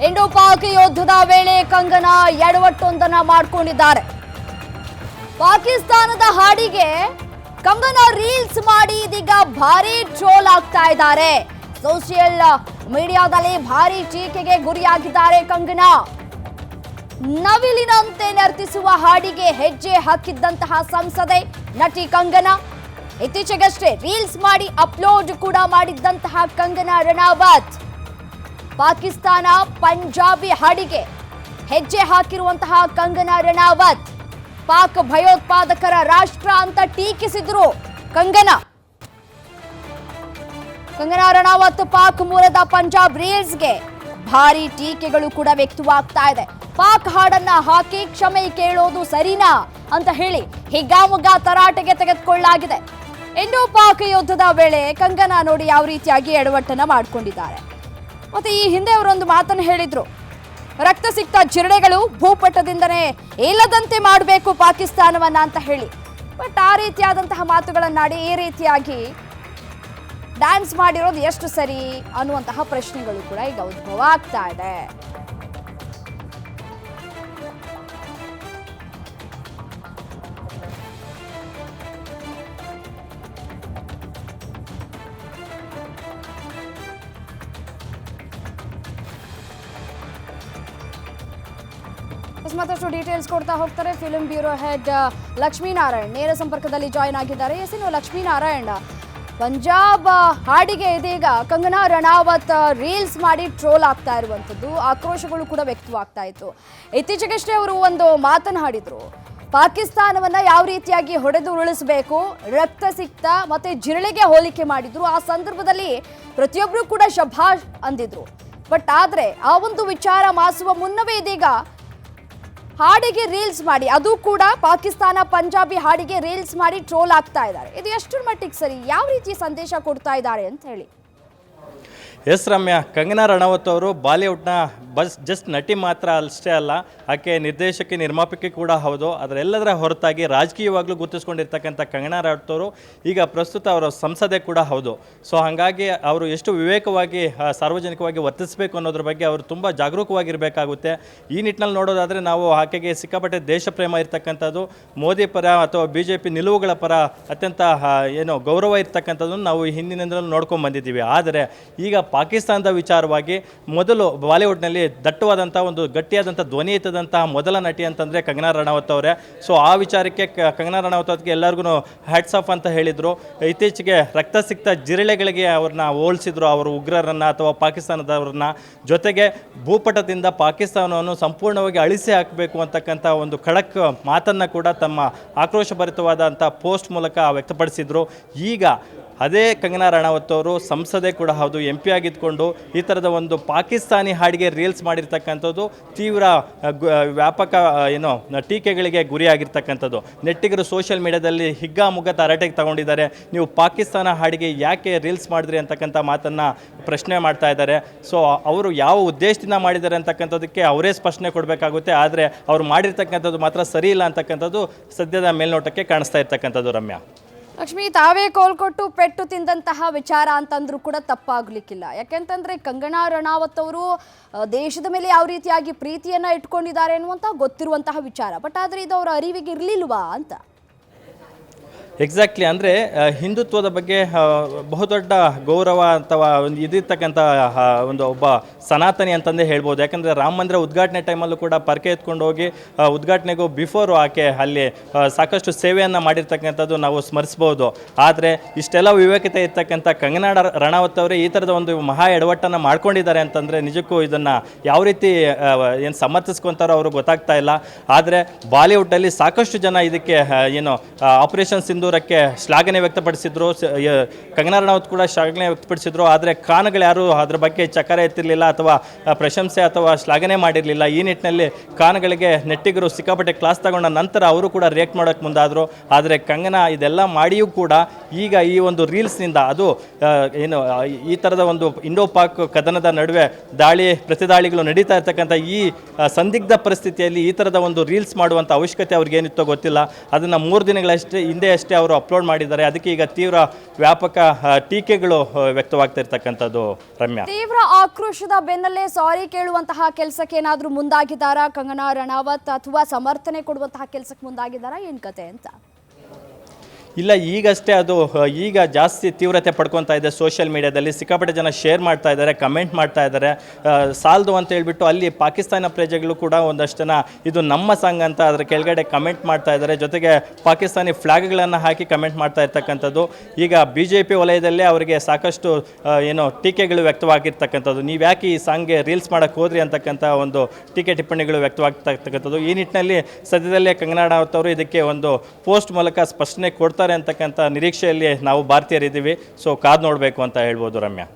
Indo Pak ಯುದ್ಧದ ವೇಳೆ ಕಂಗನಾ ಎಡವಟ್ಟೊಂದನ್ನ ಮಾಡಿಕೊಂಡಿದ್ದಾರೆ. ಪಾಕಿಸ್ತಾನದ ಹಾಡಿಗೆ ಕಂಗನಾ ರೀಲ್ಸ್ ಮಾಡಿ ಇದೀಗ ಭಾರಿ ಟ್ರೋಲ್ ಆಗ್ತಾ ಇದ್ದಾರೆ. ಸೋಷಿಯಲ್ ಮೀಡಿಯಾದಲ್ಲಿ ಭಾರಿ ಟೀಕೆಗೆ ಗುರಿಯಾಗಿದ್ದಾರೆ ಕಂಗನಾ. ನವಿಲಿನಂತೆ ನರ್ತಿಸುವ ಹಾಡಿಗೆ ಹೆಜ್ಜೆ ಹಾಕಿದ್ದಂತಹ ಸಂಸದೆ ನಟಿ ಕಂಗನಾ, ಇತ್ತೀಚೆಗಷ್ಟೇ ರೀಲ್ಸ್ ಮಾಡಿ ಅಪ್ಲೋಡ್ ಕೂಡ ಮಾಡಿದ್ದಂತಹ ಕಂಗನಾ ರಣಾವತ್ ಪಾಕಿಸ್ತಾನ ಪಂಜಾಬಿ ಹಾಡಿಗೆ ಹೆಜ್ಜೆ ಹಾಕಿರುವಂತಹ ಕಂಗನಾ ರಣಾವತ್ ಪಾಕ್ ಭಯೋತ್ಪಾದಕರ ರಾಷ್ಟ್ರ ಅಂತ ಟೀಕಿಸಿದ್ರು. ಕಂಗನಾ ರಣಾವತ್ ಪಾಕ್ ಮೂಲದ ಪಂಜಾಬ್ ರೀಲ್ಸ್ಗೆ ಭಾರಿ ಟೀಕೆಗಳು ಕೂಡ ವ್ಯಕ್ತವಾಗ್ತಾ ಇದೆ. ಪಾಕ್ ಹಾಡನ್ನ ಹಾಕಿ ಕ್ಷಮೆ ಕೇಳೋದು ಸರಿನಾ ಅಂತ ಹೇಳಿ ಹಿಗ್ಗಾಮುಗ್ಗಾ ತರಾಟೆಗೆ ತೆಗೆದುಕೊಳ್ಳಲಾಗಿದೆ. ಇಂಡೋ ಪಾಕ್ ಯುದ್ಧದ ವೇಳೆ ಕಂಗನಾ ನೋಡಿ ಯಾವ ರೀತಿಯಾಗಿ ಎಡವಟ್ಟನ್ನ ಮಾಡಿಕೊಂಡಿದ್ದಾರೆ. ಮತ್ತೆ ಈ ಹಿಂದೆ ಅವರೊಂದು ಮಾತನ್ನು ಹೇಳಿದ್ರು, ರಕ್ತ ಸಿಕ್ತ ಜಿರಳೆಗಳು ಭೂಪಟದಿಂದನೇ ಇಲ್ಲದಂತೆ ಮಾಡಬೇಕು ಪಾಕಿಸ್ತಾನವನ್ನ ಅಂತ ಹೇಳಿ. ಬಟ್ ಆ ರೀತಿಯಾದಂತಹ ಮಾತುಗಳನ್ನಾಡಿ ಈ ರೀತಿಯಾಗಿ ಡ್ಯಾನ್ಸ್ ಮಾಡಿರೋದು ಎಷ್ಟು ಸರಿ ಅನ್ನುವಂತಹ ಪ್ರಶ್ನೆಗಳು ಕೂಡ ಈಗ ಉದ್ಭವ ಆಗ್ತಾ ಇದೆ. ಮತ್ತಷ್ಟು ಡೀಟೇಲ್ಸ್ ಕೊಡ್ತಾ ಹೋಗ್ತಾರೆ ಫಿಲ್ಮ್ ಬ್ಯೂರೋ ಹೆಡ್ ಲಕ್ಷ್ಮೀನಾರಾಯಣ್ ನೇರ ಸಂಪರ್ಕದಲ್ಲಿ ಜಾಯಿನ್ ಆಗಿದ್ದಾರೆ. ಎಸಿನು ಲಕ್ಷ್ಮೀನಾರಾಯಣ್, ಪಂಜಾಬ್ ಹಾಡಿಗೆ ಇದೀಗ ಕಂಗನಾ ರಣಾವತ್ ರೀಲ್ಸ್ ಮಾಡಿ ಟ್ರೋಲ್ ಆಗ್ತಾ ಇರುವಂಥದ್ದು, ಆಕ್ರೋಶಗಳು ಕೂಡ ವ್ಯಕ್ತವಾಗ್ತಾ ಇತ್ತು. ಇತ್ತೀಚೆಗಷ್ಟೇ ಅವರು ಒಂದು ಮಾತನ್ನು ಹಾಡಿದ್ರು, ಪಾಕಿಸ್ತಾನವನ್ನ ಯಾವ ರೀತಿಯಾಗಿ ಹೊಡೆದು ಉರುಳಿಸಬೇಕು, ರಕ್ತ ಸಿಕ್ತ ಮತ್ತೆ ಜಿರಳೆಗೆ ಹೋಲಿಕೆ ಮಾಡಿದ್ರು. ಆ ಸಂದರ್ಭದಲ್ಲಿ ಪ್ರತಿಯೊಬ್ಬರು ಕೂಡ ಶಭಾಷ್ ಅಂದಿದ್ರು. ಬಟ್ ಆದ್ರೆ ಆ ಒಂದು ವಿಚಾರ ಮಾಸುವ ಮುನ್ನವೇ ಇದೀಗ ಹಾಡಿಗೆ ರೀಲ್ಸ್ ಮಾಡಿ, ಅದು ಕೂಡ ಪಾಕಿಸ್ತಾನ ಪಂಜಾಬಿ ಹಾಡಿಗೆ ರೀಲ್ಸ್ ಮಾಡಿ ಟ್ರೋಲ್ ಆಗ್ತಾ ಇದ್ದಾರೆ. ಇದು ಎಷ್ಟರ ಮಟ್ಟಿಗೆ ಸರಿ, ಯಾವ ರೀತಿ ಸಂದೇಶ ಕೊಡ್ತಾ ಇದ್ದಾರೆ ಅಂತ ಹೇಳಿ? ಎಸ್ ರಮ್ಯಾ, ಕಂಗನಾ ರಣಾವತ್ ಅವರು ಬಾಲಿವುಡ್ನ ಜಸ್ಟ್ ನಟಿ ಮಾತ್ರ ಅಷ್ಟೇ ಅಲ್ಲ, ಆಕೆ ನಿರ್ದೇಶಕಿ ನಿರ್ಮಾಪಕಿ ಕೂಡ ಹೌದು. ಅದರೆಲ್ಲದರ ಹೊರತಾಗಿ ರಾಜಕೀಯವಾಗಲೂ ಗುರುತಿಸ್ಕೊಂಡಿರ್ತಕ್ಕಂಥ ಕಂಗನಾ ರಣಾವತ್ ಅವರು ಈಗ ಪ್ರಸ್ತುತ ಅವರ ಸಂಸದೆ ಕೂಡ ಹೌದು. ಸೊ ಹಾಗಾಗಿ ಅವರು ಎಷ್ಟು ವಿವೇಕವಾಗಿ ಸಾರ್ವಜನಿಕವಾಗಿ ವರ್ತಿಸಬೇಕು ಅನ್ನೋದ್ರ ಬಗ್ಗೆ ಅವರು ತುಂಬ ಜಾಗರೂಕವಾಗಿರಬೇಕಾಗುತ್ತೆ. ಈ ನಿಟ್ಟಿನಲ್ಲಿ ನೋಡೋದಾದರೆ ನಾವು ಆಕೆಗೆ ಸಿಕ್ಕಾಪಟ್ಟೆ ದೇಶ ಪ್ರೇಮ ಇರ್ತಕ್ಕಂಥದ್ದು, ಮೋದಿ ಪರ ಅಥವಾ BJP ನಿಲುವುಗಳ ಪರ ಅತ್ಯಂತ ಗೌರವ ಇರ್ತಕ್ಕಂಥದ್ದನ್ನು ನಾವು ಹಿಂದಿನಿಂದಲೂ ನೋಡ್ಕೊಂಡು ಬಂದಿದ್ದೀವಿ. ಆದರೆ ಈಗ ಪಾಕಿಸ್ತಾನದ ವಿಚಾರವಾಗಿ ಮೊದಲು ಬಾಲಿವುಡ್ನಲ್ಲಿ ದಟ್ಟವಾದಂಥ ಒಂದು ಗಟ್ಟಿಯಾದಂಥ ಧ್ವನಿ ಎತ್ತದಂತಹ ಮೊದಲ ನಟಿ ಅಂತಂದರೆ ಕಂಗನಾ ರಣಾವತ್ ಅವರೇ. ಸೊ ಆ ವಿಚಾರಕ್ಕೆ ಕಂಗನಾ ರಣಾವತ್ ಅವ್ರಿಗೆ ಎಲ್ಲರಿಗೂ ಹ್ಯಾಟ್ಸ್ ಆಫ್ ಅಂತ ಹೇಳಿದರು. ಇತ್ತೀಚೆಗೆ ರಕ್ತ ಸಿಕ್ತ ಜಿರಳೆಗಳಿಗೆ ಅವ್ರನ್ನ ಹೋಲಿಸಿದ್ರು, ಅವರು ಉಗ್ರರನ್ನು ಅಥವಾ ಪಾಕಿಸ್ತಾನದವ್ರನ್ನ. ಜೊತೆಗೆ ಭೂಪಟದಿಂದ ಪಾಕಿಸ್ತಾನವನ್ನು ಸಂಪೂರ್ಣವಾಗಿ ಅಳಿಸಿ ಹಾಕಬೇಕು ಅಂತಕ್ಕಂಥ ಒಂದು ಖಡಕ್ ಮಾತನ್ನು ಕೂಡ ತಮ್ಮ ಆಕ್ರೋಶಭರಿತವಾದಂಥ ಪೋಸ್ಟ್ ಮೂಲಕ ವ್ಯಕ್ತಪಡಿಸಿದರು. ಈಗ ಅದೇ ಕಂಗನಾ ರಣಾವತ್ ಅವರು ಸಂಸದೆ ಕೂಡ ಹೌದು, MP ಆಗಿದ್ದುಕೊಂಡು ಈ ಥರದ ಒಂದು ಪಾಕಿಸ್ತಾನಿ ಹಾಡಿಗೆ ರೀಲ್ಸ್ ಮಾಡಿರ್ತಕ್ಕಂಥದ್ದು ತೀವ್ರ ವ್ಯಾಪಕ ಟೀಕೆಗಳಿಗೆ ಗುರಿಯಾಗಿರ್ತಕ್ಕಂಥದ್ದು. ನೆಟ್ಟಿಗರು ಸೋಷಿಯಲ್ ಮೀಡಿಯಾದಲ್ಲಿ ಹಿಗ್ಗಾಮುಗ್ಗಾ ತರಾಟೆಗೆ ತಗೊಂಡಿದ್ದಾರೆ. ನೀವು ಪಾಕಿಸ್ತಾನ ಹಾಡಿಗೆ ಯಾಕೆ ರೀಲ್ಸ್ ಮಾಡಿದ್ರಿ ಅಂತಕ್ಕಂಥ ಮಾತನ್ನು ಪ್ರಶ್ನೆ ಮಾಡ್ತಾ ಇದ್ದಾರೆ. ಸೊ ಅವರು ಯಾವ ಉದ್ದೇಶದಿಂದ ಮಾಡಿದ್ದಾರೆ ಅಂತಕ್ಕಂಥದ್ದಕ್ಕೆ ಅವರೇ ಸ್ಪಷ್ಟನೆ ಕೊಡಬೇಕಾಗುತ್ತೆ. ಆದರೆ ಅವರು ಮಾಡಿರ್ತಕ್ಕಂಥದ್ದು ಮಾತ್ರ ಸರಿ ಇಲ್ಲ ಅಂತಕ್ಕಂಥದ್ದು ಸದ್ಯದ ಮೇಲ್ನೋಟಕ್ಕೆ ಕಾಣಿಸ್ತಾ ಇರ್ತಕ್ಕಂಥದ್ದು. ರಮ್ಯಾ, ಲಕ್ಷ್ಮಿ, ತಾವೇ ಕೋಲ್ಕೊಟ್ಟು ಪೆಟ್ಟು ತಿಂದಂತಹ ವಿಚಾರ ಅಂತಂದ್ರೂ ಕೂಡ ತಪ್ಪಾಗ್ಲಿಕ್ಕಿಲ್ಲ. ಯಾಕೆಂತಂದ್ರೆ ಕಂಗನಾ ರಣಾವತ್ ಅವರು ದೇಶದ ಮೇಲೆ ಯಾವ ರೀತಿಯಾಗಿ ಪ್ರೀತಿಯನ್ನ ಇಟ್ಕೊಂಡಿದ್ದಾರೆ ಅನ್ನುವಂತ ಗೊತ್ತಿರುವಂತಹ ವಿಚಾರ. ಬಟ್ ಆದ್ರೆ ಇದು ಅವರ ಅರಿವಿಗೆ ಇರ್ಲಿಲ್ವಾ ಅಂತ? ಎಕ್ಸಾಕ್ಟ್ಲಿ, ಅಂದರೆ ಹಿಂದುತ್ವದ ಬಗ್ಗೆ ಬಹುದೊಡ್ಡ ಗೌರವ ಅಥವಾ ಒಂದು ಇದಿರ್ತಕ್ಕಂಥ ಒಬ್ಬ ಸನಾತನಿ ಅಂತಂದೇ ಹೇಳ್ಬೋದು. ಯಾಕಂದರೆ ರಾಮ ಮಂದಿರ ಉದ್ಘಾಟನೆ ಟೈಮಲ್ಲೂ ಕೂಡ ಪರ್ಕೆ ಎತ್ಕೊಂಡು ಹೋಗಿ ಉದ್ಘಾಟನೆಗೂ ಬಿಫೋರು ಆಕೆ ಅಲ್ಲಿ ಸಾಕಷ್ಟು ಸೇವೆಯನ್ನು ಮಾಡಿರ್ತಕ್ಕಂಥದ್ದು ನಾವು ಸ್ಮರಿಸ್ಬೋದು. ಆದರೆ ಇಷ್ಟೆಲ್ಲ ವಿವೇಕತೆ ಇರ್ತಕ್ಕಂಥ ಕಂಗನಾ ರಣಾವತ್ ಅವರೇ ಈ ಥರದ ಒಂದು ಮಹಾ ಎಡವಟ್ಟನ್ನು ಮಾಡ್ಕೊಂಡಿದ್ದಾರೆ ಅಂತಂದರೆ ನಿಜಕ್ಕೂ ಇದನ್ನು ಯಾವ ರೀತಿ ಏನು ಸಮರ್ಥಿಸ್ಕೊತಾರೋ ಅವರು ಗೊತ್ತಾಗ್ತಾ ಇಲ್ಲ. ಆದರೆ ಬಾಲಿವುಡ್ಡಲ್ಲಿ ಸಾಕಷ್ಟು ಜನ ಇದಕ್ಕೆ ಆಪರೇಷನ್ ಸಿಂಧೂರಕ್ಕೆ ಶ್ಲಾಘನೆ ವ್ಯಕ್ತಪಡಿಸಿದ್ರು, ಕಂಗನಾ ರಣಾವತ್ ಕೂಡ ಶ್ಲಾಘನೆ ವ್ಯಕ್ತಪಡಿಸಿದ್ರು. ಆದರೆ ಖಾನ್ಗಳು ಯಾರು ಅದರ ಬಗ್ಗೆ ಚಕಾರ ಎತ್ತಿರಲಿಲ್ಲ ಅಥವಾ ಪ್ರಶಂಸೆ ಅಥವಾ ಶ್ಲಾಘನೆ ಮಾಡಿರಲಿಲ್ಲ. ಈ ನಿಟ್ಟಿನಲ್ಲಿ ಖಾನ್ಗಳಿಗೆ ನೆಟ್ಟಿಗರು ಸಿಕ್ಕಾಪಟ್ಟೆ ಕ್ಲಾಸ್ ತಗೊಂಡ ನಂತರ ಅವರು ಕೂಡ ರಿಯಾಕ್ಟ್ ಮಾಡೋಕ್ಕೆ ಮುಂದಾದರು. ಆದರೆ ಕಂಗನಾ ಇದೆಲ್ಲ ಮಾಡಿಯೂ ಕೂಡ ಈಗ ಈ ಒಂದು ರೀಲ್ಸ್ನಿಂದ ಅದು ಈ ಥರದ ಒಂದು ಇಂಡೋ ಪಾಕ್ ಕದನದ ನಡುವೆ ಪ್ರತಿದಾಳಿಗಳು ನಡೀತಾ ಇರ್ತಕ್ಕಂಥ ಈ ಸಂದಿಗ್ಧ ಪರಿಸ್ಥಿತಿಯಲ್ಲಿ ಈ ಥರದ ಒಂದು ರೀಲ್ಸ್ ಮಾಡುವಂಥ ಅವಶ್ಯಕತೆ ಅವ್ರಿಗೇನಿತ್ತೋ ಗೊತ್ತಿಲ್ಲ. ಅದನ್ನು 3 ದಿನಗಳಷ್ಟೇ ಹಿಂದೆ ಅವರು ಅಪ್ಲೋಡ್ ಮಾಡಿದ್ದಾರೆ. ಅದಕ್ಕೆ ಈಗ ತೀವ್ರ ವ್ಯಾಪಕ ಟೀಕೆಗಳು ವ್ಯಕ್ತವಾಗ್ತಾ ಇರ್ತಕ್ಕಂಥದ್ದು ರಮ್ಯಾ. ತೀವ್ರ ಆಕ್ರೋಶದ ಬೆನ್ನಲ್ಲೇ ಸಾರಿ ಕೇಳುವಂತಹ ಕೆಲಸಕ್ಕೆ ಏನಾದರೂ ಮುಂದಾಗಿದ್ದಾರಾ ಕಂಗನಾ ರಣಾವತ್, ಅಥವಾ ಸಮರ್ಥನೆ ಕೊಡುವಂತಹ ಕೆಲಸಕ್ಕೆ ಮುಂದಾಗಿದ್ದಾರಾ, ಏನ್ ಕತೆ ಅಂತ? ಇಲ್ಲ, ಈಗಷ್ಟೇ ಅದು ಈಗ ಜಾಸ್ತಿ ತೀವ್ರತೆ ಪಡ್ಕೊತಾ ಇದೆ. ಸೋಷಿಯಲ್ ಮೀಡಿಯಾದಲ್ಲಿ ಸಿಕ್ಕಾಪಟ್ಟೆ ಜನ ಶೇರ್ ಮಾಡ್ತಾ ಇದ್ದಾರೆ, ಕಮೆಂಟ್ ಮಾಡ್ತಾ ಇದ್ದಾರೆ. ಸಾಲದು ಅಂತ ಹೇಳ್ಬಿಟ್ಟು ಅಲ್ಲಿ ಪಾಕಿಸ್ತಾನ ಪ್ರಜೆಗಳು ಕೂಡ ಒಂದಷ್ಟು ಜನ ಇದು ನಮ್ಮ ಸಾಂಗ್ ಅಂತ ಅದರ ಕೆಳಗಡೆ ಕಮೆಂಟ್ ಮಾಡ್ತಾ ಇದ್ದಾರೆ. ಜೊತೆಗೆ ಪಾಕಿಸ್ತಾನಿ ಫ್ಲಾಗ್ಗಳನ್ನು ಹಾಕಿ ಕಮೆಂಟ್ ಮಾಡ್ತಾ ಇರ್ತಕ್ಕಂಥದ್ದು. ಈಗ BJP ವಲಯದಲ್ಲೇ ಅವರಿಗೆ ಸಾಕಷ್ಟು ಏನೋ ಟೀಕೆಗಳು ವ್ಯಕ್ತವಾಗಿರ್ತಕ್ಕಂಥದ್ದು. ನೀವು ಯಾಕೆ ಈ ಸಾಂಗ್ಗೆ ರೀಲ್ಸ್ ಮಾಡೋಕ್ಕೆ ಹೋದ್ರಿ ಅಂತಕ್ಕಂಥ ಒಂದು ಟೀಕೆ ಟಿಪ್ಪಣಿಗಳು ವ್ಯಕ್ತವಾಗ್ತಾ ಇರ್ತಕ್ಕಂಥದ್ದು. ಈ ನಿಟ್ಟಿನಲ್ಲಿ ಸದ್ಯದಲ್ಲೇ ಕಂಗನಾ ರನೌತ್ ಅವರು ಇದಕ್ಕೆ ಒಂದು ಪೋಸ್ಟ್ ಮೂಲಕ ಸ್ಪಷ್ಟನೆ ಕೊಡ್ತಾರೆ ಅಂತಕ್ಕಂಥ ನಿರೀಕ್ಷೆಯಲ್ಲಿ ನಾವು ಭಾರತೀಯರಿದ್ದೀವಿ. ಸೊ ಕಾದು ನೋಡಬೇಕು ಅಂತ ಹೇಳ್ಬೋದು ರಮ್ಯಾ.